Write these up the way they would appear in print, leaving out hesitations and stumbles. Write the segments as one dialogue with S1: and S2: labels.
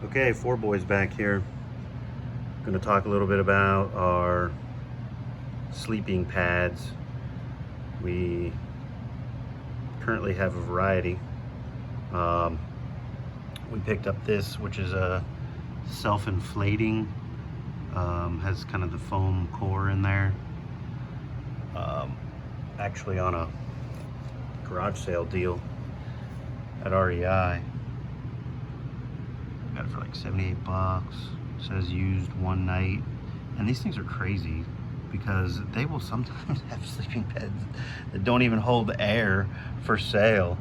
S1: Okay, four boys back here. Going to talk a little bit about our sleeping pads. We currently have a variety. We picked up this, which is a self-inflating, has kind of the foam core in there. Actually on a garage sale deal at REI. Got it for like 78 bucks. Says used one night. And these things are crazy because they will sometimes have sleeping beds that don't even hold air for sale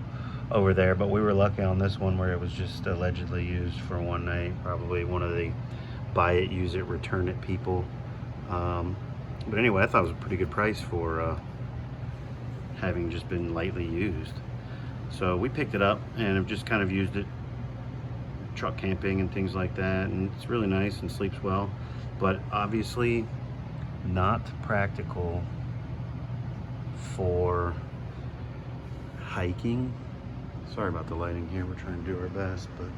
S1: over there. But we were lucky on this one where it was just allegedly used for one night. Probably one of the buy it, use it, return it people. But anyway, I thought it was a pretty good price for having just been lightly used. So we picked it up and have just kind of used it truck camping and things like that, and it's really nice and sleeps well, but obviously not practical for hiking. Sorry about the lighting here, we're trying to do our best, but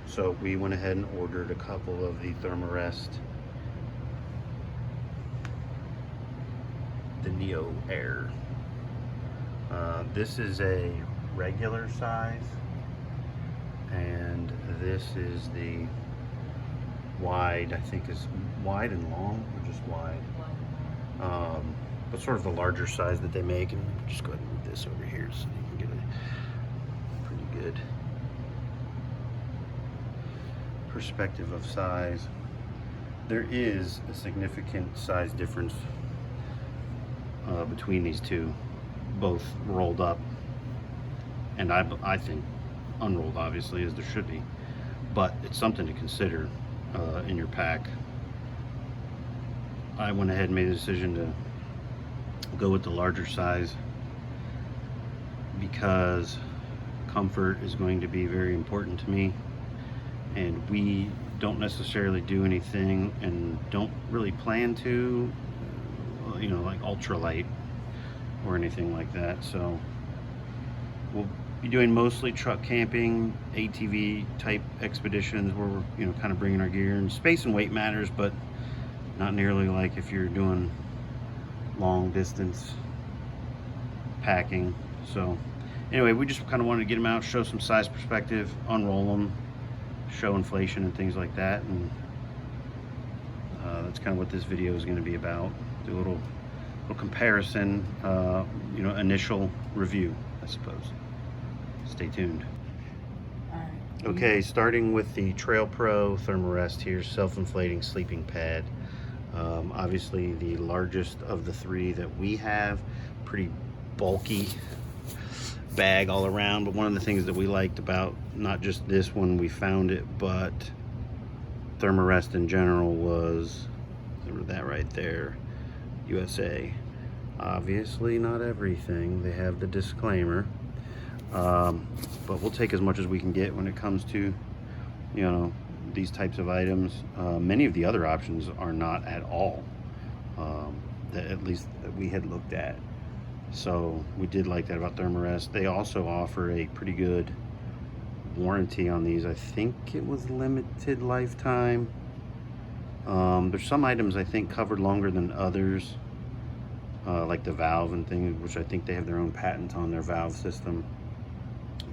S1: so we went ahead and ordered a couple of the Thermarest, the NeoAir. This is a regular size, and this is the wide. I think is wide and long, or just wide. But sort of the larger size that they make. And just go ahead and move this over here so you can get a pretty good perspective of size. There is a significant size difference between these two, both rolled up, and I think unrolled, obviously, as there should be, but it's something to consider in your pack. I went ahead and made the decision to go with the larger size because comfort is going to be very important to me, and we don't necessarily do anything and don't really plan to, you know, like ultralight or anything like that. So we'll be doing mostly truck camping, ATV type expeditions where we're, you know, kind of bringing our gear, and space and weight matters, but not nearly like if you're doing long distance packing. So anyway, we just kind of wanted to get them out, show some size perspective, unroll them, show inflation and things like that, and that's kind of what this video is going to be about. Do a little comparison, you know, initial review, I suppose. Stay tuned. Okay, starting with the TrailPro Thermarest here, self-inflating sleeping pad. Obviously the largest of the three that we have, pretty bulky bag all around, but one of the things that we liked about not just this one, we found it, but Thermarest in general was that right there, USA. Obviously not everything, they have the disclaimer, but we'll take as much as we can get when it comes to, you know, these types of items. Many of the other options are not at all, that at least that we had looked at. So we did like that about Thermarest. They also offer a pretty good warranty on these. I think it was limited lifetime. There's some items I think covered longer than others, like the valve and things, which I think they have their own patent on their valve system.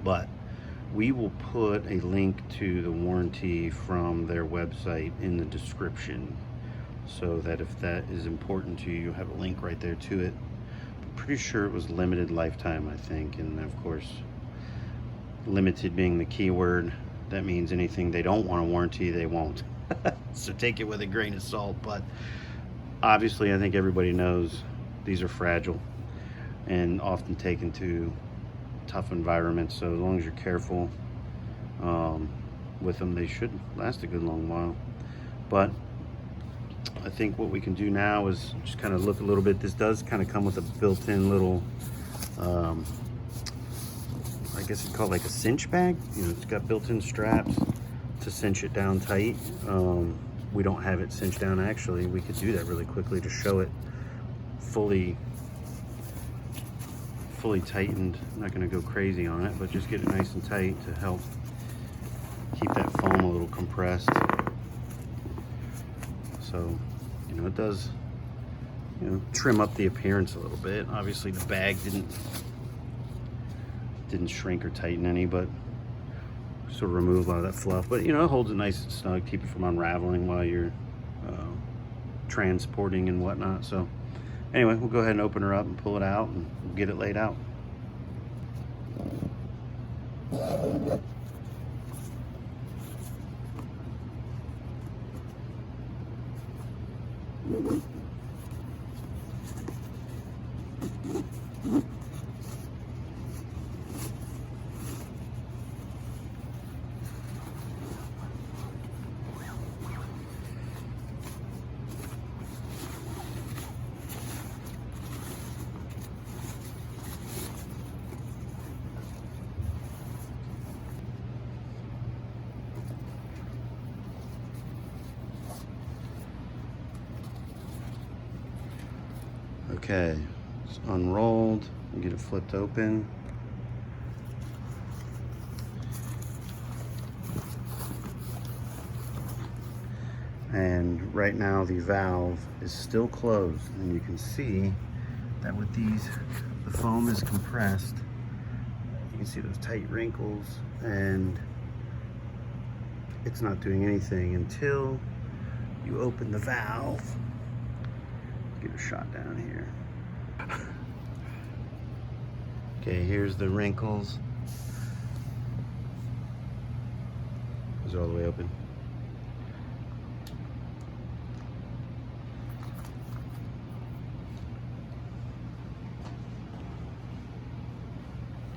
S1: But we will put a link to the warranty from their website in the description, so that if that is important to you, you'll have a link right there to it. I'm pretty sure it was limited lifetime, I think, and of course, limited being the key word, that means anything they don't want a warranty, they won't. So take it with a grain of salt, but obviously I think everybody knows these are fragile and often taken to tough environments, so as long as you're careful with them, they should last a good long while. But I think what we can do now is just kind of look a little bit. This does kind of come with a built-in little, I guess it's called like a cinch bag. You know, it's got built-in straps to cinch it down tight. We don't have it cinched down. Actually, we could do that really quickly to show it fully tightened. I'm not going to go crazy on it, but just get it nice and tight to help keep that foam a little compressed. So, you know, it does, you know, trim up the appearance a little bit. Obviously the bag didn't shrink or tighten any, but sort of remove a lot of that fluff. But, you know, it holds it nice and snug, keep it from unraveling while you're transporting and whatnot. So anyway, we'll go ahead and open her up and pull it out and we'll get it laid out. Okay, it's unrolled. Get it flipped open. And right now the valve is still closed, and you can see that with these, the foam is compressed. You can see those tight wrinkles, and it's not doing anything until you open the valve. Get a shot down here. Okay, here's the wrinkles. Those are all the way open.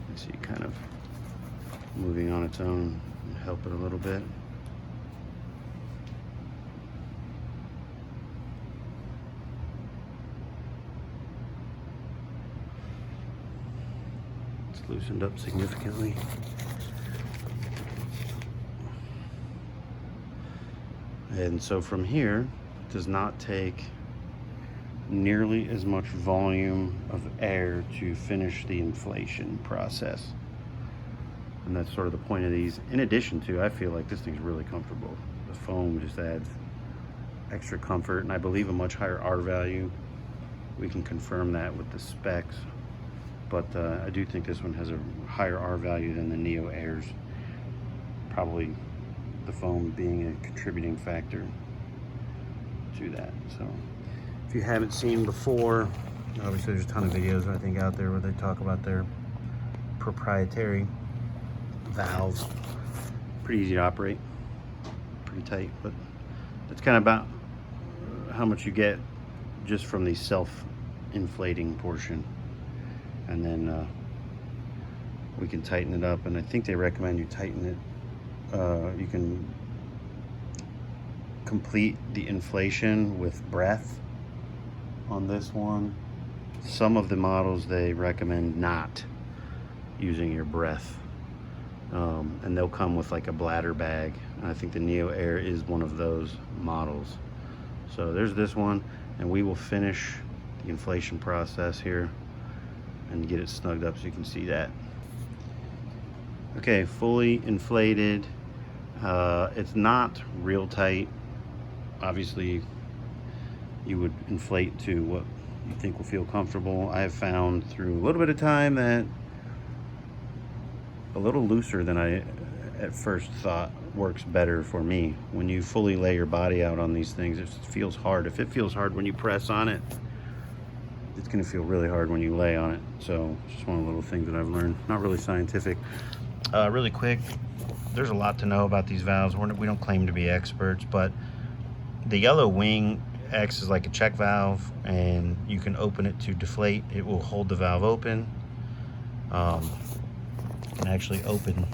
S1: You see, kind of moving on its own and help it a little bit. Loosened up significantly. And so from here, it does not take nearly as much volume of air to finish the inflation process. And that's sort of the point of these. In addition to, I feel like this thing's really comfortable. The foam just adds extra comfort, and I believe a much higher R value. We can confirm that with the specs. But I do think this one has a higher R value than the NeoAirs. Probably the foam being a contributing factor to that. So if you haven't seen before, obviously there's a ton of videos I think out there where they talk about their proprietary valves. Pretty easy to operate, pretty tight, but that's kind of about how much you get just from the self-inflating portion. And then we can tighten it up, and I think they recommend you tighten it. You can complete the inflation with breath on this one. Some of the models they recommend not using your breath, and they'll come with like a bladder bag. And I think the NeoAir is one of those models. So there's this one, and we will finish the inflation process here and get it snugged up so you can see that. Okay, fully inflated. It's not real tight. Obviously, you would inflate to what you think will feel comfortable. I have found through a little bit of time that a little looser than I at first thought works better for me. When you fully lay your body out on these things, it feels hard. If it feels hard when you press on it, it's going to feel really hard when you lay on it. So it's just one of the little things that I've learned. Not really scientific. Really quick, there's a lot to know about these valves. We don't claim to be experts, but the yellow wing acts as like a check valve, and you can open it to deflate. It will hold the valve open. You can actually open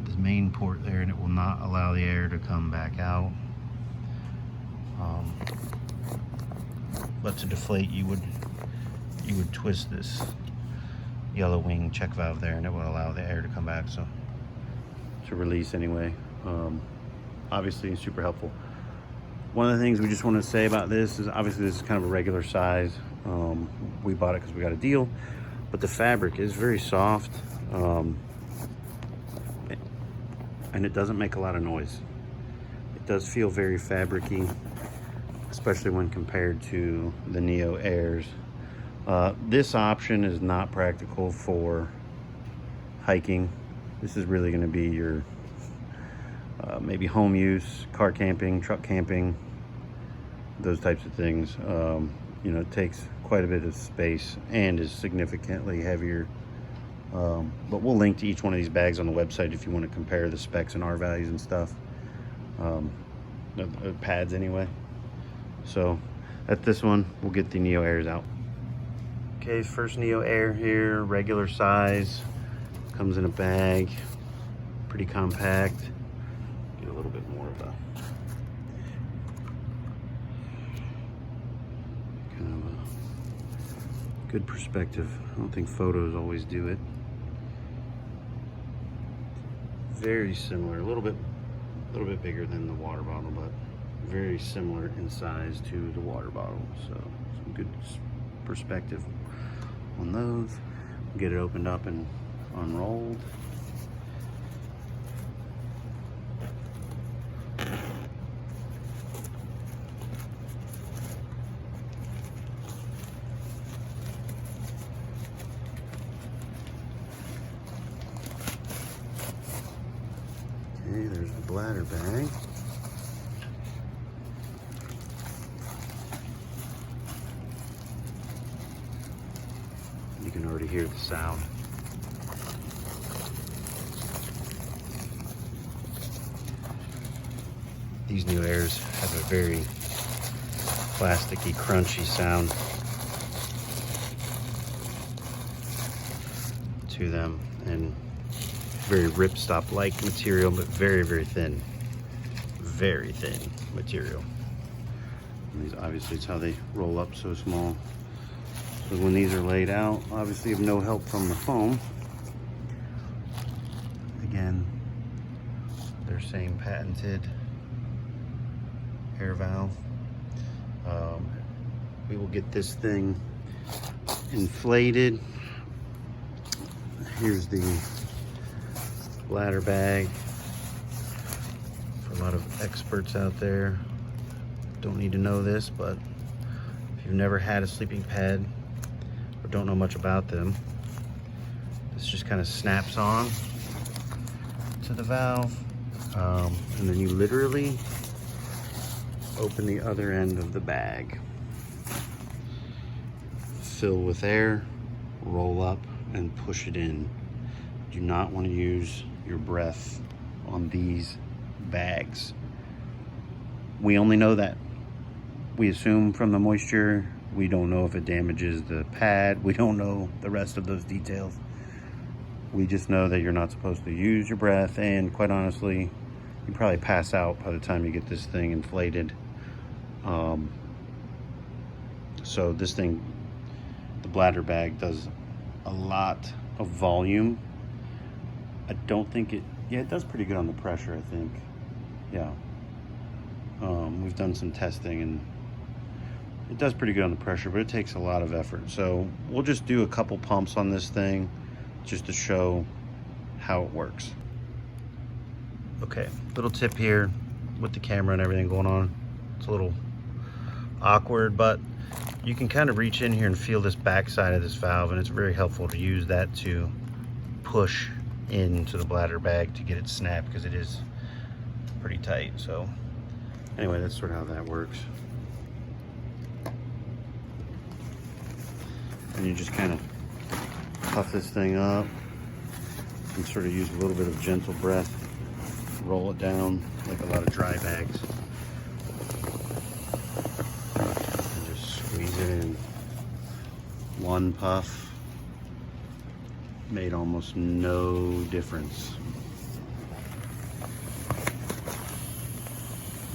S1: this main port there, and it will not allow the air to come back out. But to deflate, you would twist this yellow wing check valve there, and it will allow the air to come back, so to release anyway. Obviously super helpful. One of the things we just want to say about this is obviously this is kind of a regular size. We bought it because we got a deal, but the fabric is very soft. and it doesn't make a lot of noise. It does feel very fabric-y, especially when compared to the NeoAirs. This option is not practical for hiking. This is really going to be your maybe home use, car camping, truck camping, those types of things. You know, it takes quite a bit of space and is significantly heavier. But we'll link to each one of these bags on the website if you want to compare the specs and R values and stuff. The pads anyway. So at this one, we'll get the NeoAirs out. Okay, first NeoAir here, regular size, comes in a bag, pretty compact. Get a little bit more of a kind of a good perspective. I don't think photos always do it. Very similar, a little bit bigger than the water bottle, but very similar in size to the water bottle. So some good perspective on those. Get it opened up and unrolled. Okay, there's the bladder bag. You can already hear the sound. These NeoAirs have a very plasticky, crunchy sound to them, and very ripstop-like material, but very, very thin material. And these, obviously, it's how they roll up so small. So when these are laid out, obviously, you have no help from the foam. Again, their same patented air valve. We will get this thing inflated. Here's the bladder bag. For a lot of experts out there, don't need to know this, but if you've never had a sleeping pad or don't know much about them, this just kind of snaps on to the valve, and then you literally open the other end of the bag, fill with air, roll up, and push it in. Do not want to use your breath on these bags. We only know that. We assume from the moisture. We don't know if it damages the pad. We don't know the rest of those details. We just know that you're not supposed to use your breath, and quite honestly, you probably pass out by the time you get this thing inflated. So this thing, the bladder bag, does a lot of volume. I don't think it does pretty good on the pressure, I think. Yeah. We've done some testing and it does pretty good on the pressure, but it takes a lot of effort. So we'll just do a couple pumps on this thing just to show how it works. Okay, little tip here with the camera and everything going on. It's a little awkward, but you can kind of reach in here and feel this back side of this valve, and it's very helpful to use that to push into the bladder bag to get it snapped, because it is pretty tight. So anyway, that's sort of how that works. And you just kind of puff this thing up and sort of use a little bit of gentle breath, roll it down like a lot of dry bags, and just squeeze it in. One puff made almost no difference.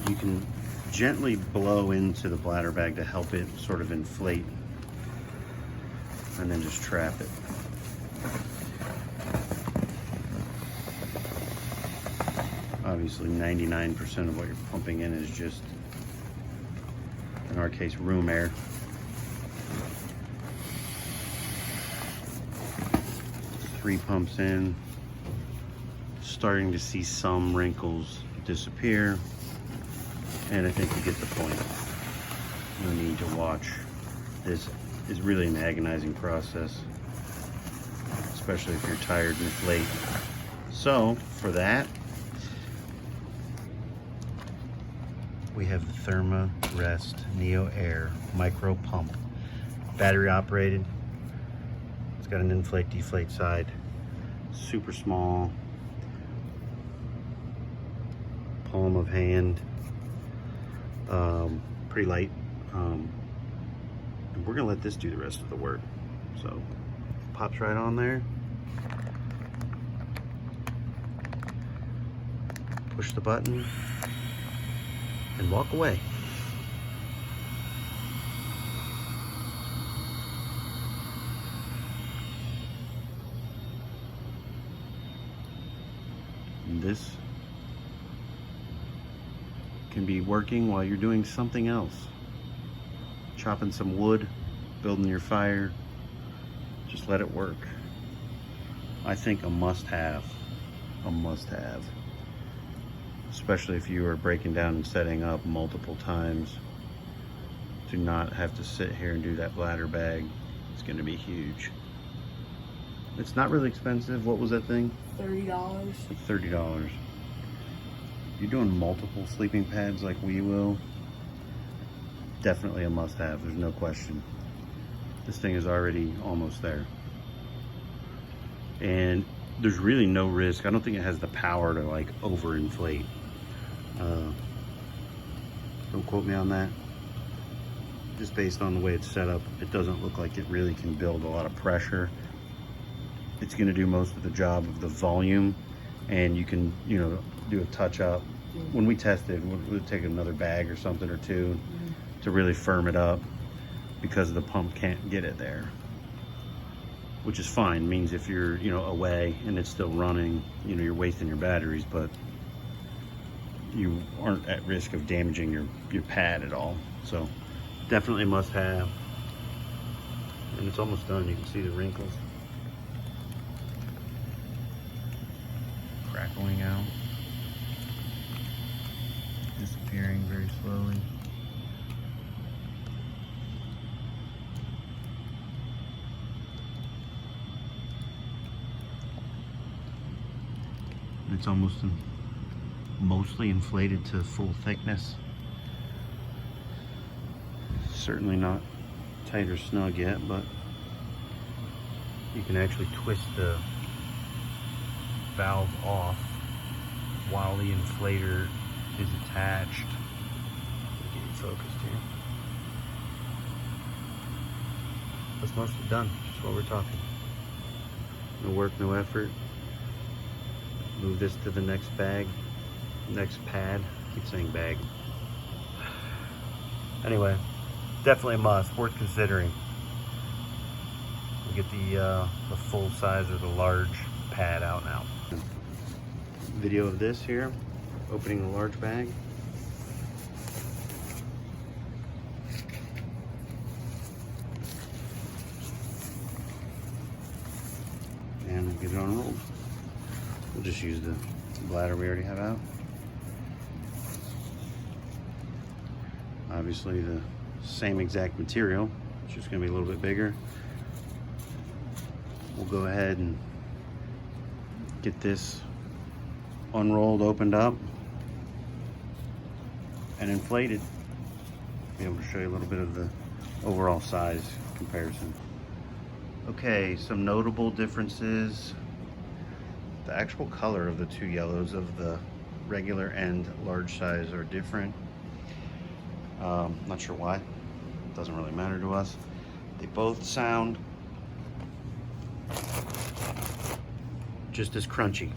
S1: You can gently blow into the bladder bag to help it sort of inflate, and then just trap it. Obviously 99% of what you're pumping in is just, in our case, room air. Three pumps in, starting to see some wrinkles disappear, and I think you get the point. No need to watch. This is really an agonizing process, especially if you're tired and it's late. So for that, we have the Thermarest NeoAir micro pump, battery operated. It's got an inflate deflate side, super small, palm of hand, pretty light. And we're gonna let this do the rest of the work. So pops right on there. Push the button and walk away. And this can be working while you're doing something else. Chopping some wood, building your fire. Just let it work. I think a must-have. A must-have. Especially if you are breaking down and setting up multiple times. Do not have to sit here and do that bladder bag. It's going to be huge. It's not really expensive. What was that thing?
S2: $30.
S1: Like $30. You're doing multiple sleeping pads like we will. Definitely a must-have. There's no question. This thing is already almost there. And there's really no risk. I don't think it has the power to like overinflate. Don't quote me on that. Just based on the way it's set up, it doesn't look like it really can build a lot of pressure. It's going to do most of the job of the volume, and you can, you know, do a touch up. When we tested, we'll take another bag or something or two to really firm it up, because the pump can't get it there, which is fine. It means if you're, you know, away and it's still running, you know, you're wasting your batteries, but you aren't at risk of damaging your pad at all. So definitely must have. And it's almost done. You can see the wrinkles crackling out, disappearing very slowly. It's almost mostly inflated to full thickness. Certainly not tight or snug yet, but you can actually twist the valve off while the inflator is attached. Let me get you focused here. That's mostly done. Just what we're talking. No work, no effort. Move this to the next bag, next pad. I keep saying bag. Anyway, definitely a must, worth considering. We'll get the full size or the large pad out now. Video of this here, opening the large bag. And we'll get it unrolled. We'll just use the bladder we already have out. Obviously the same exact material, it's just going to be a little bit bigger. We'll go ahead and get this unrolled, opened up, and inflated. Be able to show you a little bit of the overall size comparison. Okay, some notable differences. The actual color of the two yellows of the regular and large size are different. Not sure why. Doesn't really matter to us. They both sound just as crunchy.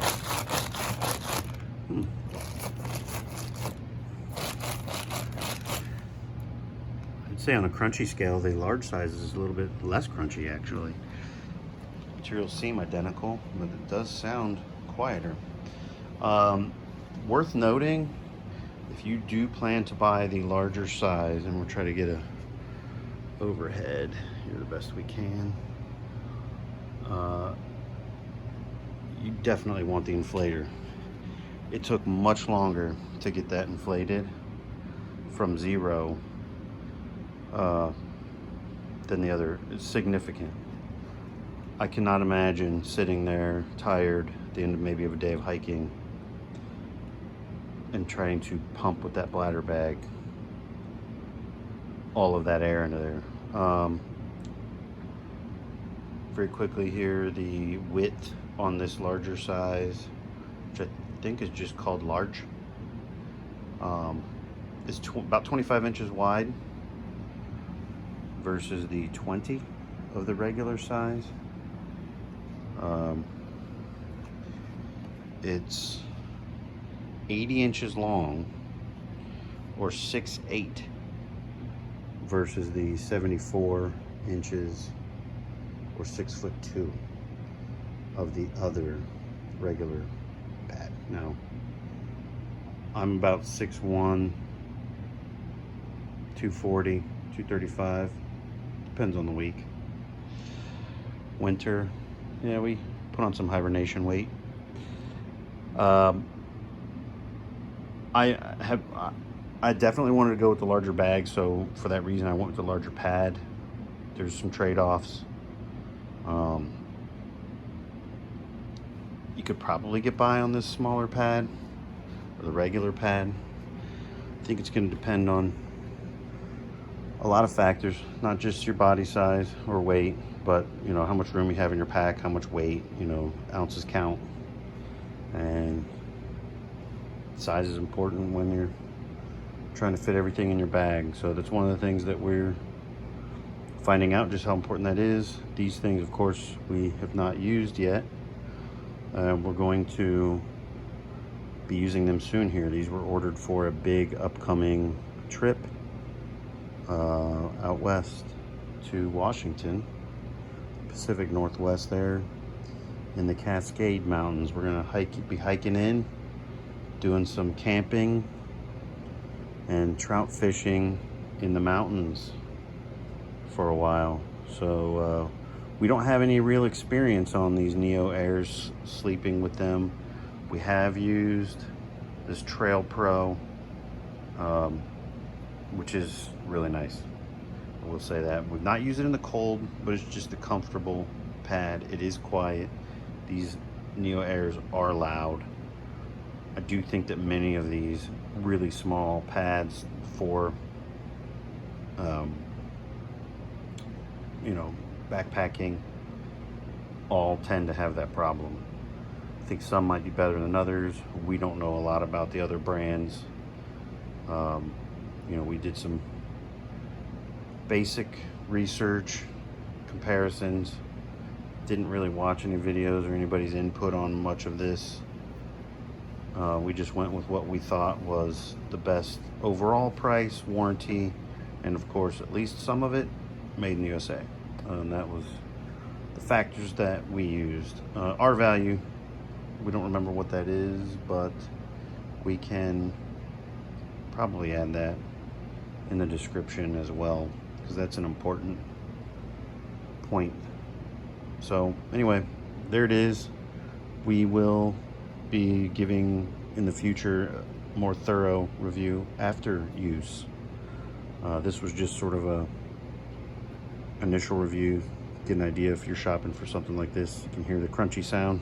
S1: I'd say on a crunchy scale, the large size is a little bit less crunchy actually. Materials seem identical, but it does sound quieter. Worth noting, if you do plan to buy the larger size, and we'll try to get a overhead here the best we can, you definitely want the inflator. It took much longer to get that inflated from zero than the other. It's significant. I cannot imagine sitting there tired at the end of maybe of a day of hiking and trying to pump with that bladder bag all of that air into there. Very quickly here, the width on this larger size, which I think is just called large, is about 25 inches wide versus the 20 of the regular size. It's 80 inches long, or 6'8", versus the 74 inches or 6'2" of the other regular pad. Now, I'm about 6'1", 240, 235, depends on the week. Winter, yeah, we put on some hibernation weight. I definitely wanted to go with the larger bag, so for that reason I went with the larger pad. There's some trade-offs. You could probably get by on this smaller pad or the regular pad. I think it's going to depend on a lot of factors, not just your body size or weight, but you know, how much room you have in your pack, how much weight, you know, ounces count, and size is important when you're trying to fit everything in your bag. So that's one of the things that we're finding out, just how important that is. These things, of course, we have not used yet. We're going to be using them soon here. These were ordered for a big upcoming trip out west to Washington, Pacific Northwest there in the Cascade Mountains. We're gonna be hiking in, doing some camping and trout fishing in the mountains for a while. So we don't have any real experience on these NeoAirs, sleeping with them. We have used this TrailPro, which is really nice. I will say that. We've not used it in the cold, but it's just a comfortable pad. It is quiet. These NeoAirs are loud. I do think that many of these really small pads for, you know, backpacking all tend to have that problem. I think some might be better than others. We don't know a lot about the other brands. You know, we did some basic research, comparisons, didn't really watch any videos or anybody's input on much of this. We just went with what we thought was the best overall price, warranty, and of course, at least some of it made in the USA. And that was the factors that we used. Our value, we don't remember what that is, but we can probably add that in the description as well, because that's an important point. So anyway, there it is. We will be giving in the future a more thorough review after use. This was just sort of a initial review, get an idea if you're shopping for something like this. You can hear the crunchy sound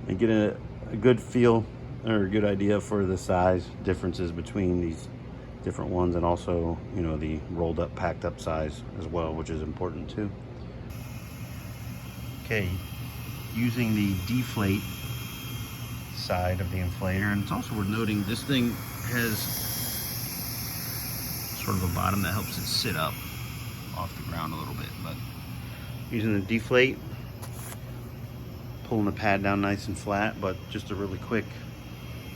S1: and get a good feel or a good idea for the size differences between these different ones, and also, you know, the rolled up, packed up size as well, which is important too. Okay, using the deflate side of the inflator, and it's also worth noting this thing has sort of a bottom that helps it sit up off the ground a little bit, but using the deflate, pulling the pad down nice and flat. But just a really quick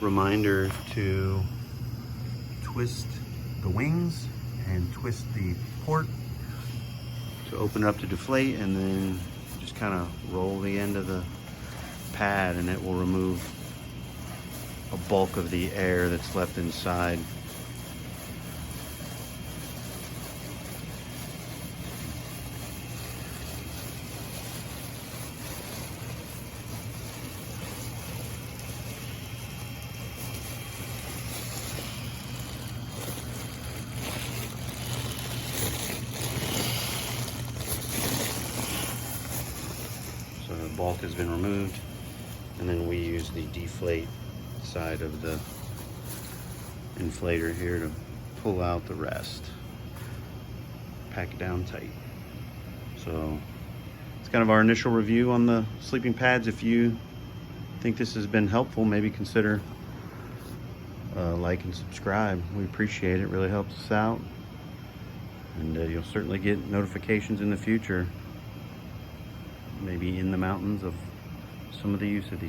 S1: reminder to twist the wings and twist the port to open it up to deflate, and then just kind of roll the end of the pad and it will remove a bulk of the air that's left inside. bulk has been removed, and then we use the deflate side of the inflator here to pull out the rest, pack it down tight. So it's kind of our initial review on the sleeping pads. If you think this has been helpful, maybe consider like and subscribe. We appreciate it. It really helps us out, and you'll certainly get notifications in the future, maybe in the mountains, of some of the use of these